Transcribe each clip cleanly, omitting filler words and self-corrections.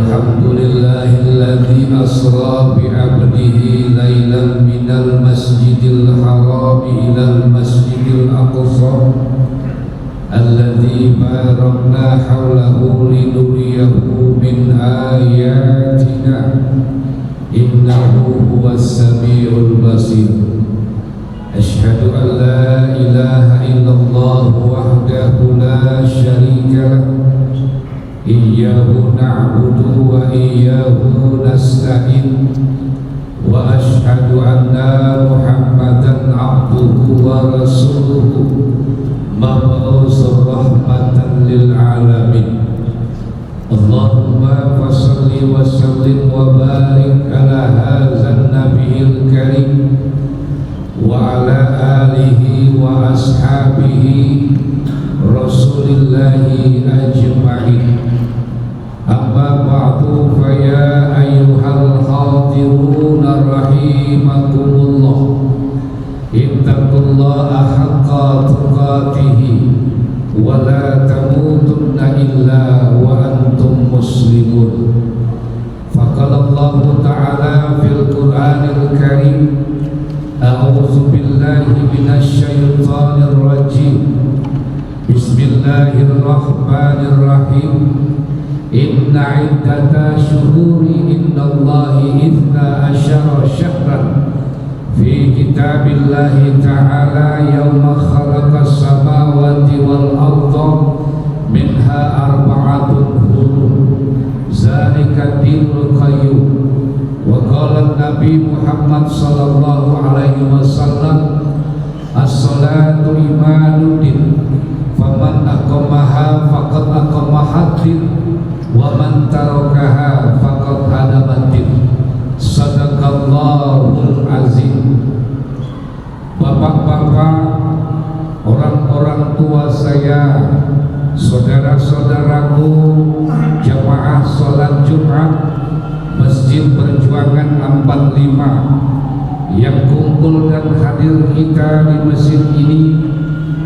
الحمد لله الذي أسرى بعبده ليلا من المسجد الحرام إلى المسجد الأقصى الذي باركنا حوله لنريه من آياتنا إنه هو السميع البصير. أشهد أن لا إله إلا الله وحده لا شريك له إياه نعبد وإياه نستعين وأشهد أن محمدا عبده ورسوله مبعوث رحمة للعالمين. اللهم صل وسلم وبارك على هذا النبي الكريم وعلى آله وأصحابه رسول الله أجمعين. أما بعد فيا أيها الحاضرون رحمكم الله اتقوا الله حق تقاته ولا تموتن إلا وأنتم مسلمون. فقال الله تعالى في القرآن الكريم أعوذ بالله من الشيطان الرجيم بسم الله الرحمن الرحيم إن عدة شهور عند الله 12 شهرا في كتاب الله تعالى يوم خلق السماوات والأرض منها 4 حرم ذلك الدين القيم. وقال النبي محمد صلى الله عليه وسلم الصلاة إيمان الدين فمن أقامها فقد أقام الدين ومن تركها فقد هدم الدين. Sadaqallahul azim. Bapak-bapak, orang-orang tua saya, saudara-saudaraku, jamaah sholat Jumat Masjid Perjuangan 45 yang kumpul dan hadir kita di masjid ini,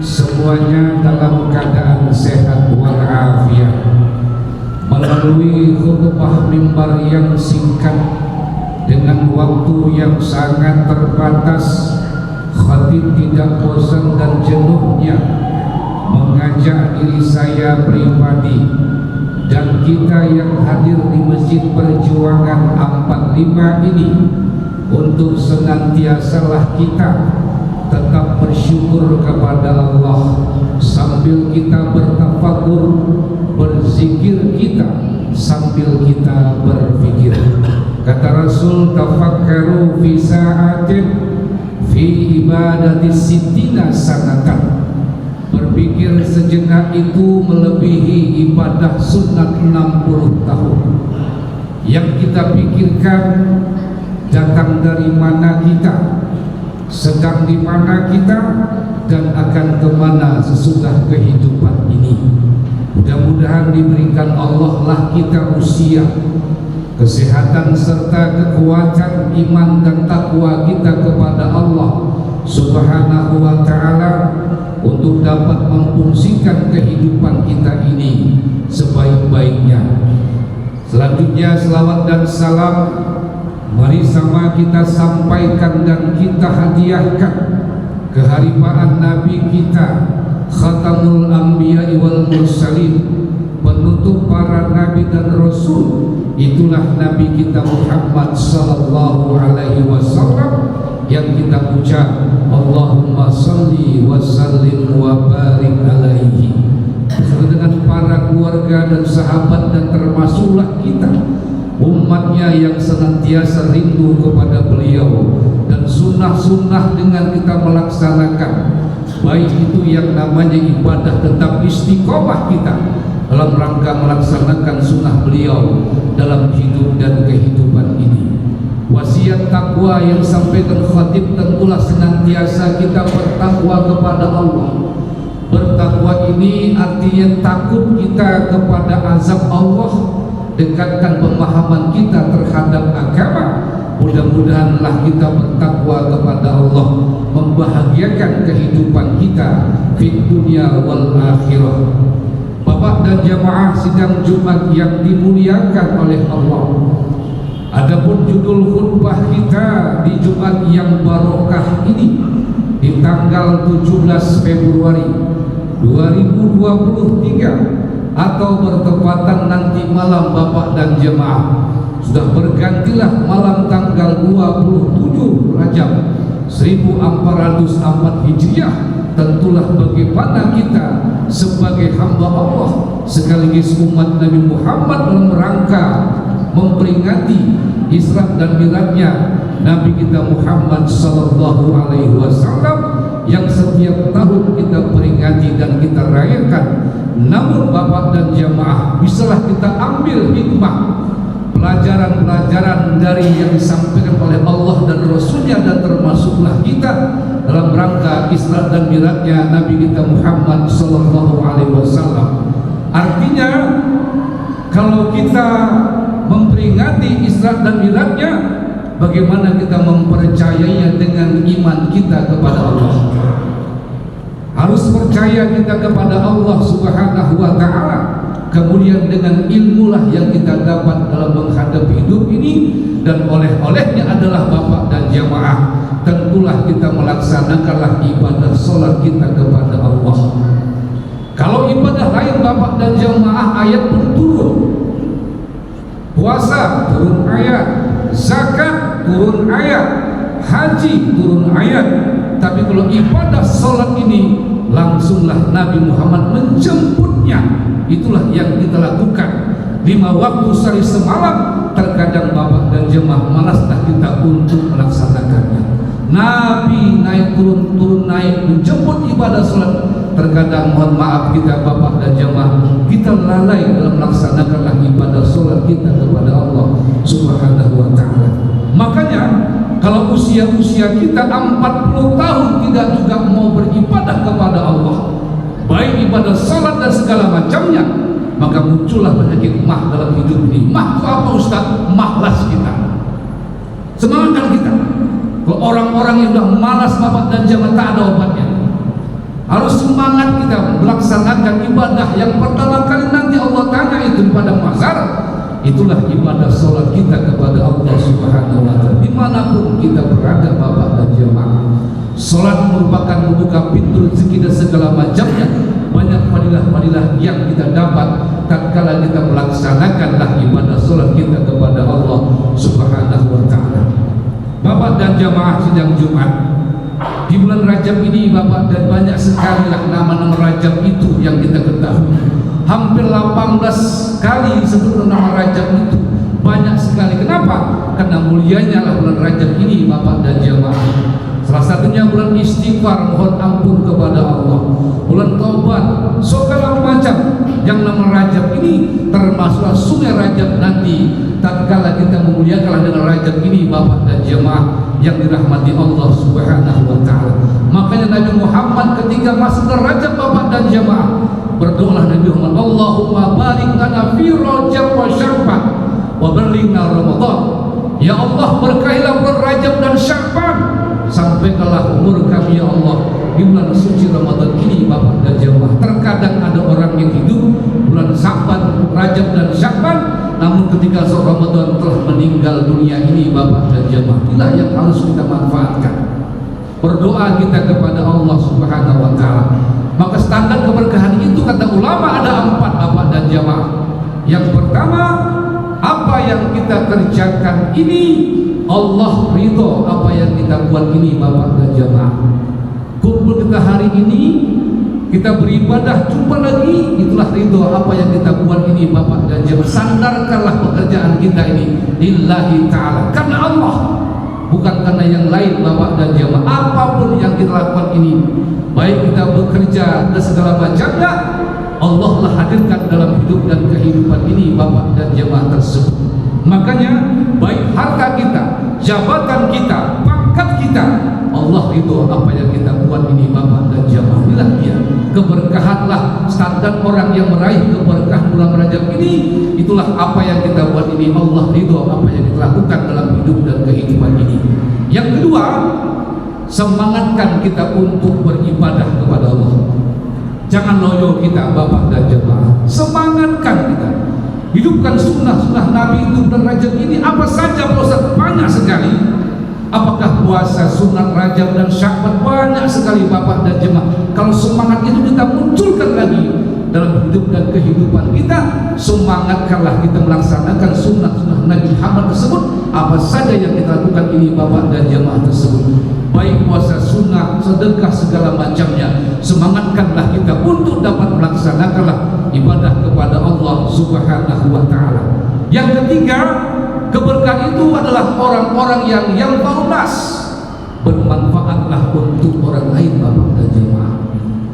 semuanya dalam keadaan sehat walafiat. Melalui khutbah mimbar yang singkat dengan waktu yang sangat terbatas, khatib tidak bosan dan jenuhnya mengajak diri saya pribadi dan kita yang hadir di Masjid Perjuangan 45 ini untuk senantiasalah kita tetap bersyukur kepada Allah sambil kita bertafakur, berzikir kita sambil kita berpikir. Kata Rasul, tafakkaru fi sa'atin fi ibadati sittina sanatan. Berpikir sejenak itu melebihi ibadah sunat 60 tahun. Yang kita pikirkan datang dari mana kita, sedang di mana kita, dan akan kemana sesudah kehidupan ini. Mudah-mudahan diberikan Allah lah kita usia, kesehatan serta kekuatan iman dan takwa kita kepada Allah Subhanahu wa ta'ala untuk dapat memfungsikan kehidupan kita ini sebaik-baiknya. Selanjutnya selawat dan salam mari sama kita sampaikan dan kita hadiahkan keharibaan Nabi kita, Khatamul Anbiya wal Mursalin, penutup para nabi dan rasul. Itulah Nabi kita Muhammad sallallahu alaihi wasallam yang kita ucap Allahumma salli wa sallim wa barik alaihi, beserta dengan para keluarga dan sahabat, dan termasuklah kita umatnya yang senantiasa rindu kepada beliau dan sunnah-sunnah dengan kita melaksanakan, baik itu yang namanya ibadah tetap istiqomah kita dalam rangka melaksanakan sunnah beliau dalam hidup dan kehidupan ini. Wasiat takwa yang sampaikan khatib tentulah senantiasa kita bertakwa kepada Allah. Bertakwa ini artinya takut kita kepada azab Allah, dekatkan pemahaman kita terhadap agama. Mudah-mudahanlah kita bertakwa kepada Allah, membahagiakan kehidupan kita di dunia wal akhirah. Bapak dan jamaah sidang Jumat yang dimuliakan oleh Allah, adapun judul khutbah kita di Jumat yang barokah ini di tanggal 17 Februari 2023 atau bertepatan nanti malam Bapak dan jamaah, sudah bergantilah malam tanggal 27 Rajab 1404 Hijriah. Tentulah bagaimana kita sebagai hamba Allah sekaligus umat Nabi Muhammad dalam rangka memperingati Isra dan Mi'rajnya Nabi kita Muhammad sallallahu alaihi wasallam yang setiap tahun kita peringati dan kita rayakan. Namun Bapak dan jamaah, bisalah kita ambil hikmah, pelajaran-pelajaran dari yang disampaikan oleh Allah dan Rasulnya, dan termasuklah kita dalam rangka Isra dan Mi'rajnya Nabi kita Muhammad sallallahu alaihi wasallam. Artinya kalau kita memperingati Isra dan Mi'rajnya, bagaimana kita mempercayainya dengan iman kita kepada Allah. Harus percaya kita kepada Allah Subhanahu wa ta'ala. Kemudian dengan ilmulah yang kita dapat dalam menghadapi hidup ini, dan oleh-olehnya adalah Bapak dan jamaah, tentulah kita melaksanakanlah ibadah sholat kita kepada Allah. Kalau ibadah lain Bapak dan jamaah, ayat pun turun, puasa turun ayat, zakat turun ayat, haji turun ayat. Tapi kalau ibadah sholat ini langsunglah Nabi Muhammad menjemputnya. Itulah yang kita lakukan 5 waktu sehari semalam. Terkadang Bapak dan jemaah malaslah kita untuk melaksanakannya. Nabi naik turun, turun naik menjemput ibadah sholat. Terkadang mohon maaf kita Bapak dan jemaah, kita lalai dalam melaksanakanlah ibadah sholat kita kepada Allah Subhanahu wa ta'ala. Makanya kalau usia-usia kita 40 tahun tidak juga mau beribadah kepada Allah, baik ibadah salat dan segala macamnya, maka muncullah penyakit mah dalam hidup ini. Mah itu apa Ustaz? Malas kita. Semangatkan kita. Kalau orang-orang yang sudah malas Bapak dan jamaah, tak ada obatnya. Harus semangat kita melaksanakan ibadah yang pertama kali nanti Allah tanya itu pada mahsyar. Itulah ibadah sholat kita kepada Allah Subhanahu wa ta'ala dimanapun kita berada Bapak dan jemaah. Sholat merupakan membuka pintu rezeki dan segala macamnya. Banyak fadilah-fadilah yang kita dapat tatkala kita melaksanakanlah ibadah sholat kita kepada Allah Subhanahu wa ta'ala. Bapak dan jemaah sidang Jumat, di bulan Rajab ini Bapak, dan banyak sekali lah nama-nama Rajab itu yang kita ketahui. Hampir 18 kali disebut nama Rajab itu, banyak sekali. Kenapa? Karena mulianya lah bulan Rajab ini Bapak dan jemaah. Salah satunya bulan istighfar, mohon ampun kepada Allah, bulan taubat, segala macam yang nama Rajab ini, termasuklah sungai Rajab nanti tatkala kita memuliakan dengan Rajab ini Bapak dan jemaah yang dirahmati Allah Subhanahu wa ta'ala. Makanya Nabi Muhammad ketika masuk ke Rajab Bapak dan jemaah, berdoalah Nabi Muhammad, Allahumma barik lana fi Rajab wa Sya'ban wa ballighna Ramadan. Ya Allah, berkahilah bulan Rajab dan Sya'ban, sampaikanlah umur kami ya Allah di bulan suci Ramadan ini Bapak dan jemaah. Terkadang ada orang yang hidup bulan Sya'ban, Rajab dan Sya'ban, namun ketika seorang Ramadan telah meninggal dunia ini Bapak dan jemaah. Inilah yang harus kita manfaatkan. Berdoa kita kepada Allah Subhanahu wa ta'ala. Maka standar keberkahan itu kata ulama ada 4 Bapak dan jemaah. Yang pertama, apa yang kita kerjakan ini Allah ridho, apa yang kita buat ini Bapak dan jemaah. Kumpul kita hari ini, kita beribadah, jumpa lagi, itulah ridho apa yang kita buat ini Bapak dan jemaah. Sandarkanlah pekerjaan kita ini lillahi ta'ala, karena Allah, bukan karena yang lain Bapak dan jemaah. Apapun yang kita lakukan ini, baik kita bekerja dan segala macamnya, Allah lah hadirkan dalam hidup dan kehidupan ini Bapak dan jemaah tersebut. Makanya baik harta kita, jabatan kita, pangkat kita, Allah ridho apa yang kita buat ini Bapak dan jemaah. Inilah dia keberkahanlah standar orang yang meraih keberkahan bulan Rajab ini. Itulah apa yang kita buat ini, Allah ridho apa yang kita lakukan dalam hidup dan kehidupan ini. Yang kedua, semangatkan kita untuk beribadah kepada Allah. Jangan loyo kita Bapak dan jemaah, semangatkan kita, hidupkan sunnah-sunnah Nabi itu bulan Rajab ini. Apa saja Pak Ustaz? Banyak sekali. Apakah puasa, sunat Rajab dan Sya'ban? Banyak sekali Bapak dan jemaah. Kalau semangat itu kita munculkan lagi dalam hidup dan kehidupan kita, semangatkanlah kita melaksanakan sunnah-sunnah Nabi Muhammad tersebut. Apa saja yang kita lakukan ini Bapak dan jemaah tersebut, baik puasa, sunnah, sedekah, segala macamnya, semangatkanlah kita untuk dapat melaksanakanlah ibadah kepada Allah Subhanahu wa ta'ala. Yang ketiga, keberkahan itu adalah orang-orang yang faunas, bermanfaatlah untuk orang lain Bapak dan jemaah.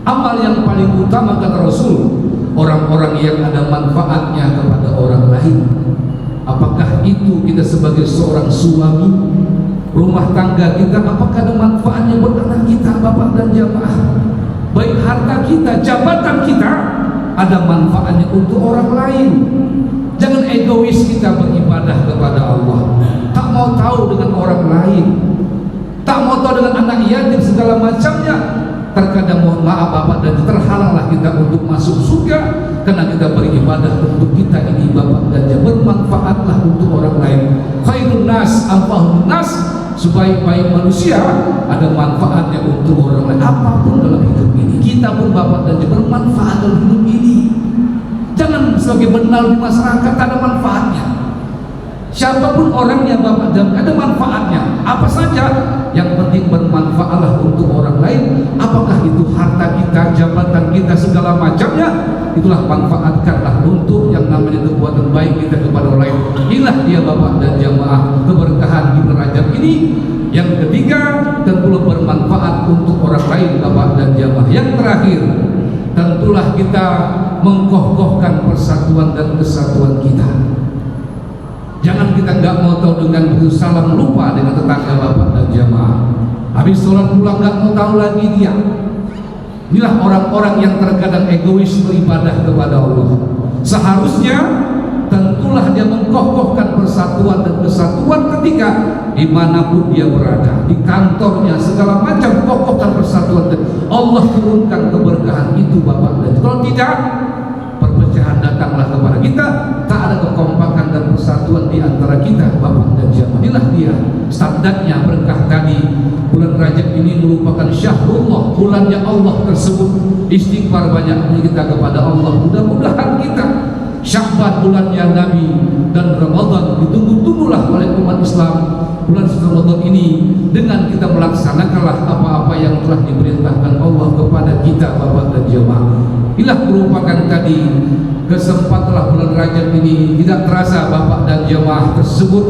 Amal yang paling utama kata Rasul, orang-orang yang ada manfaatnya kepada orang lain. Apakah itu kita sebagai seorang suami, rumah tangga kita, apakah ada manfaatnya buat anak kita Bapak dan jemaah? Baik harta kita, jabatan kita, ada manfaatnya untuk orang lain. Jangan egois kita beribadah kepada Allah, tak mau tahu dengan orang lain, tak mau tahu dengan anak yatim segala macamnya. Terkadang mohon maaf Bapak dan terhalanglah kita untuk masuk surga karena kita beribadah untuk kita ini Bapak dan bermanfaatlah untuk orang lain. Khairun nas anfa'un nas, sebaik-baik manusia ada manfaatnya untuk orang lain. Apapun dalam hidup ini, kita pun Bapak dan bermanfaat dalam hidup ini. Jangan sebagai benal di masyarakat, ada manfaatnya. Siapapun orangnya Bapak dan ada manfaatnya. Apa saja yang penting bermanfaatlah untuk orang lain. Apakah itu harta kita, jabatan kita, segala macamnya, itulah manfaatkanlah untuk yang namanya perbuatan baik kita kepada orang lain. Inilah dia Bapak dan jamaah keberkahan di bulan Rajab ini. Yang ketiga, tentulah bermanfaat untuk orang lain Bapak dan jamaah. Yang terakhir, tentulah kita mengkokohkan persatuan dan kesatuan kita. Jangan kita nggak mau tahu dengan begitu salam lupa dengan tetangga Bapak dan jamaah. Habis sholat pulang nggak mau tahu lagi dia. Inilah orang-orang yang terkadang egois beribadah kepada Allah. Seharusnya tentulah dia mengkokohkan persatuan dan kesatuan ketika dimanapun dia berada, di kantornya, segala macam, kokohkan persatuan. Allah turunkan keberkahan itu Bapak dan kalau tidak, perpecahan datanglah kepada kita. Tak ada kekompakan dan persatuan di antara kita Bapak dan jamaah. Inilah dia standarnya berkah tadi. Bulan Rajab ini merupakan syahrullah, bulannya Allah tersebut. Istighfar banyaknya kita kepada Allah. Mudah-mudahan kita Sya'ban bulannya Nabi dan Ramadan ditunggu-tunggulah oleh umat Islam. Bulan Ramadan ini dengan kita melaksanakanlah apa-apa yang telah diperintahkan Allah kepada kita Bapak dan jemaah. Inilah merupakan tadi kesempatan bulan Rajab ini. Tidak terasa Bapak dan jemaah tersebut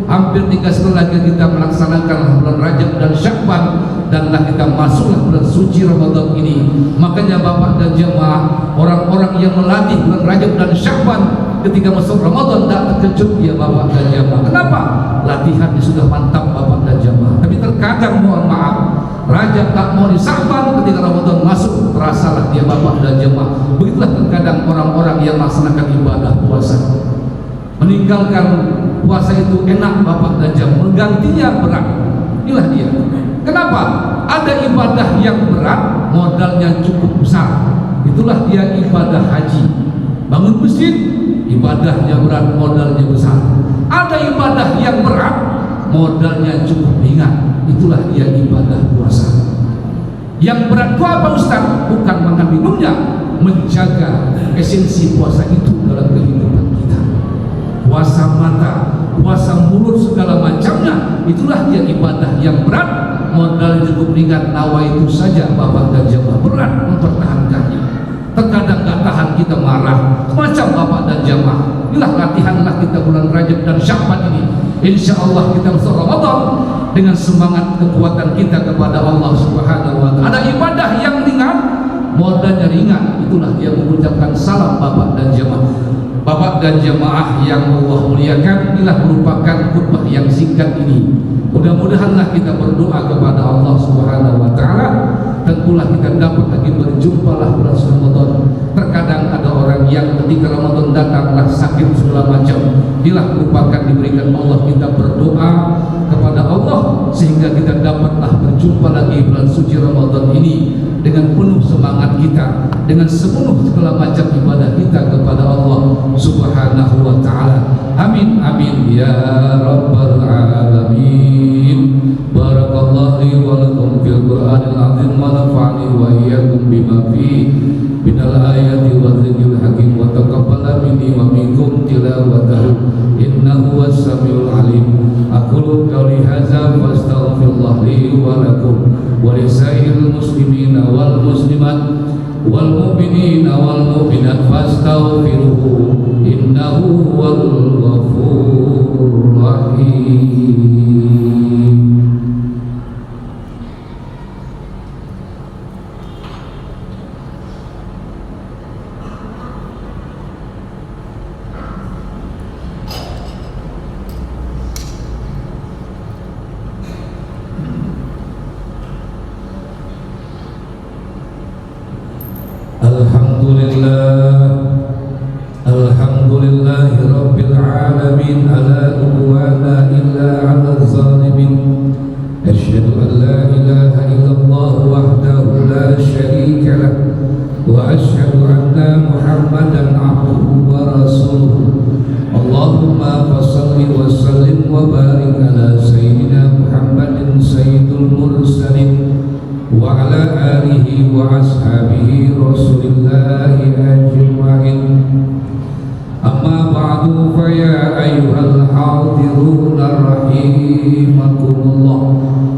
hampir 3 bulan lagi kita melaksanakan bulan Rajab dan Sya'ban, danlah kita masuklah bulan suci Ramadan ini. Makanya Bapak dan jemaah, orang-orang yang melatih bulan Rajab dan Sya'ban ketika masuk Ramadan tak terkejut dia Bapak dan jemaah. Kenapa? Latihannya sudah mantap Bapak dan jemaah. Tapi terkadang mohon maaf, Rajab tak mau di Sya'ban, ketika Ramadan masuk terasalah dia Bapak dan jemaah. Begitulah terkadang orang-orang yang melaksanakan ibadah puasa, meninggalkan puasa itu enak Bapak dan jemaah, menggantinya berat. Inilah dia. Kenapa? Ada ibadah yang berat, modalnya cukup besar. Itulah dia ibadah haji. Bangun masjid, ibadahnya berat, modalnya besar. Ada ibadah yang berat, modalnya cukup ringan. Itulah dia ibadah puasa. Yang berat itu apa Ustaz? Bukan makan minumnya, menjaga esensi puasa itu dalam kehidupan kita. Puasa mata, puasa mulut, segala macamnya, itulah dia ibadah yang berat, modal cukup ringan. Nawa itu saja Bapak dan jemaah, berat mempertahankannya. Terkadang gak tahan kita marah, macam Bapak dan jemaah. Inilah latihanlah kita bulan Rajab dan Sya'ban ini. Insya Allah kita masuk Ramadan dengan semangat kekuatan kita kepada Allah Subhanahu wa ta'ala. Ada ibadah yang ringan, modalnya ringan, itulah dia mengucapkan salam Bapak dan jemaah. Bapak dan jemaah yang Allah muliakan, inilah merupakan khutbah yang singkat ini. Mudah-mudahanlah kita berdoa kepada Allah Subhanahu wa ta'ala. Tentulah kita dapat lagi berjumpalah bulan Ramadan. Terkadang ada orang yang ketika Ramadan datanglah sakit segala macam. Inilah merupakan diberikan Allah, kita berdoa kepada Allah sehingga kita dapatlah berjumpa lagi bulan suci Ramadan ini dengan penuh semangat kita, dengan sepenuh segala macam ibadah kita kepada Allah Subhanahu wa taala. Amin amin ya rabbal alamin. Barakallahu li wa lakum fil Qur'anil azim wa nafa'ani wa iyyakum bima fihi minal ayati wa dzikril hakim wa taqabbala minni wa minkum tilawatahu innahu was-sami'ul alim. Aqulu qawli hadza fastaghfirullah li wa lakum wa lisairil muslimina wal muslimat wal mu'minina wal mu'minat fastaghfiruhu innahu huwal ghafurur rahim. Alhamdulillahi rabbil alamin ala udwana illa ala zalimin. Asyhadu an la ilaha illallah wahdahu la syarika lah wa asyhadu anna Muhammadan abduhu wa rasuluh. Allahumma fassalli wa sallim wa barik ala sayyidina Muhammadin sayyidul mursalin wa ala alihi wa ashabihi rasulillahi ajma'in. Amma ba'du fa ya ayyuhal hadiruna rahimakumullah,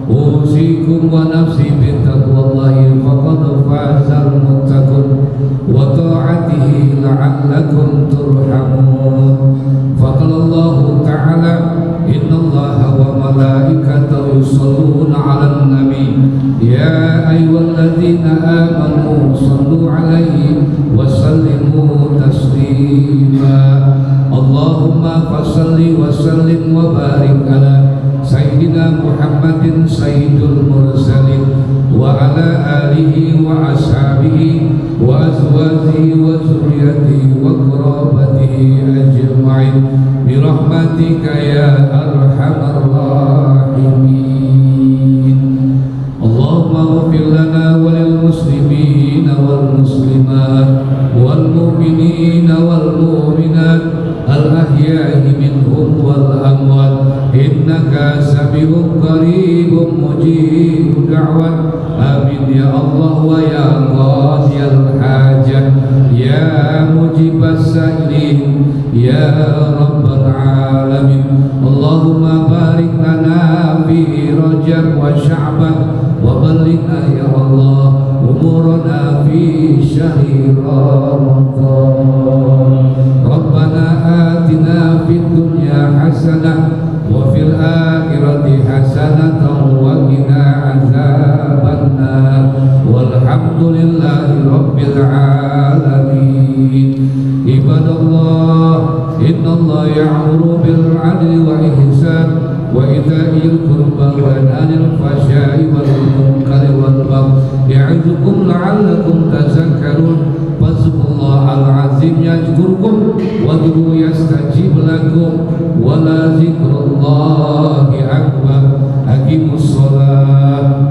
usikum wa nafsi bittaqwallahi faqad fazal muttaqun wa ta'atihi la'allakum turhamun. Faqala Allah ta'ala innallaha wa malaikatahu yusholluna 'alan nabi ya ayyuhalladzina amanu shallu 'alaihi wa sallimu taslima. Allahumma fassalli wa sallim wa barik ala sayyidina Muhammadin sayyidul mursalin wa ala alihi wa ashabihi wa azwajihi wa zurriyyatihi wa qurabatihi ajma'in bi rahmatika ya arhamar rahimin. Allahumma ighfir lana wa lil muslimina wal muslimat wal mu'minina wal mu'minat al ahya'i minhum wal amwat innaka sami'un qaribun mujibud da'wat. Amin ya Allah wa ya qadiyal hajat ya mujibas sa'ilin ya rabbal alamin. Allahumma barik lana fi Rajab wa Sya'ban wa ballighna ya Allah umurana fi syahri Ramadan. Rabbana atina fid dunya hasanah wa fil akhirati hasanatan wa qina azabannar. Walhamdulillahi rabbil alamin. Ibadallah, innallaha ya'muru bil 'adli wa ihsan wa ita'il qurba wa yanhal 'anil fahsya'i wal munkari wal baghi ya'idukum la'allakum tadhakkarun. Fazkurullahal azim yadhkurkum wad'uhu yastajib lakum wa la dzikrullahi akbar. Aqimus shalah.